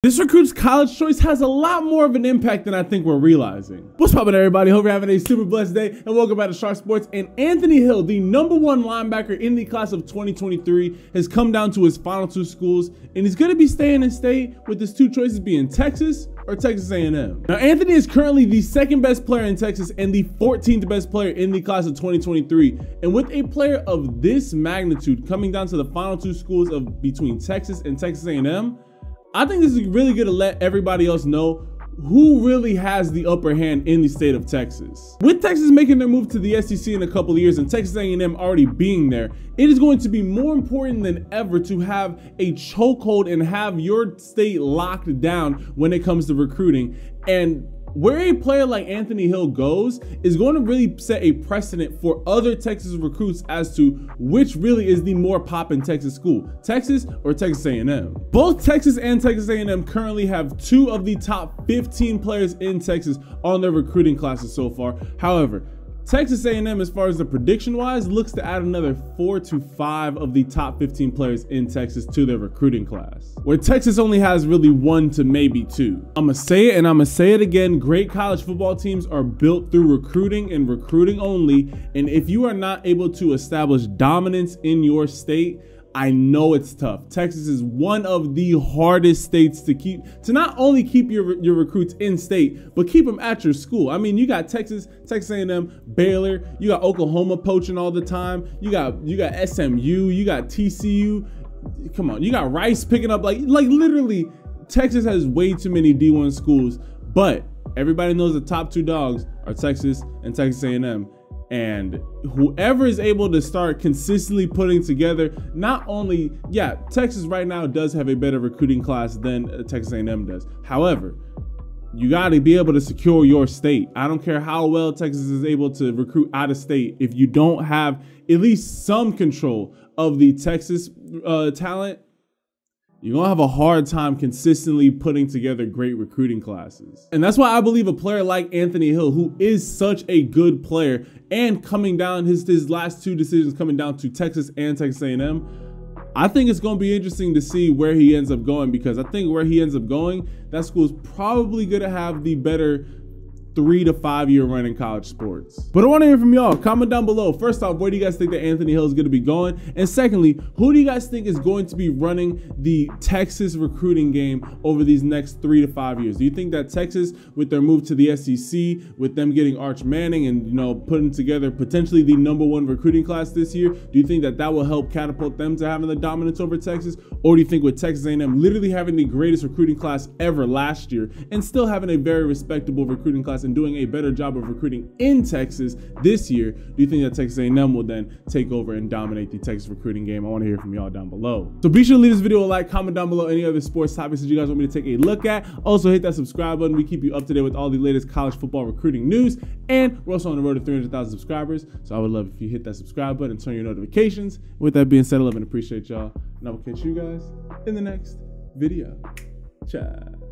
This recruit's college choice has a lot more of an impact than I think we're realizing. What's poppin', everybody? Hope you're having a super blessed day, and welcome back to SharpeSports. And Anthony Hill, the #1 linebacker in the class of 2023, has come down to his final two schools, and he's going to be staying in state with his two choices being Texas or Texas A&M. Now, Anthony is currently the second best player in Texas and the 14th best player in the class of 2023. And with a player of this magnitude coming down to the final two schools of between Texas and Texas A&M, I think this is really going to let everybody else know who really has the upper hand in the state of Texas. With Texas making their move to the SEC in a couple of years and Texas A&M already being there, it is going to be more important than ever to have a chokehold and have your state locked down when it comes to recruiting. And where a player like Anthony Hill goes is going to really set a precedent for other Texas recruits as to which really is the more poppin' Texas school, Texas or Texas A&M. Both Texas and Texas A&M currently have 2 of the top 15 players in Texas on their recruiting classes so far. However, Texas A&M, as far as the prediction-wise, looks to add another 4 to 5 of the top 15 players in Texas to their recruiting class, where Texas only has really 1 to maybe 2. I'm gonna say it and I'm gonna say it again, great college football teams are built through recruiting and recruiting only, and if you are not able to establish dominance in your state, I know it's tough. Texas is one of the hardest states to not only keep your recruits in state, but keep them at your school. I mean, you got Texas A&M, Baylor, you got Oklahoma poaching all the time. You got SMU, you got TCU. Come on, you got Rice picking up like literally Texas has way too many D1 schools, but everybody knows the top 2 dogs are Texas and Texas A&M. And whoever is able to start consistently putting together, not only, yeah, Texas right now does have a better recruiting class than Texas A&M does. However, you got to be able to secure your state. I don't care how well Texas is able to recruit out of state. If you don't have at least some control of the Texas talent, you're going to have a hard time consistently putting together great recruiting classes. And that's why I believe a player like Anthony Hill, who is such a good player, and coming down his last 2 decisions coming down to Texas and Texas A&M, I think it's going to be interesting to see where he ends up going, because I think where he ends up going, that school is probably going to have the better 3 to 5 year run in college sports. But I want to hear from y'all. Comment down below. First off, where do you guys think that Anthony Hill is going to be going? And secondly, who do you guys think is going to be running the Texas recruiting game over these next 3 to 5 years? Do you think that Texas, with their move to the SEC, with them getting Arch Manning and, you know, putting together potentially the #1 recruiting class this year, do you think that that will help catapult them to having the dominance over Texas? Or do you think with Texas A&M literally having the greatest recruiting class ever last year and still having a very respectable recruiting class and doing a better job of recruiting in Texas this year, do you think that Texas A&M will then take over and dominate the Texas recruiting game? I want to hear from y'all down below. So be sure to leave this video a like, comment down below any other sports topics that you guys want me to take a look at. Also hit that subscribe button. We keep you up to date with all the latest college football recruiting news, and we're also on the road to 300,000 subscribers. So I would love if you hit that subscribe button and turn your notifications. With that being said, I love and appreciate y'all, and I will catch you guys in the next video. Ciao.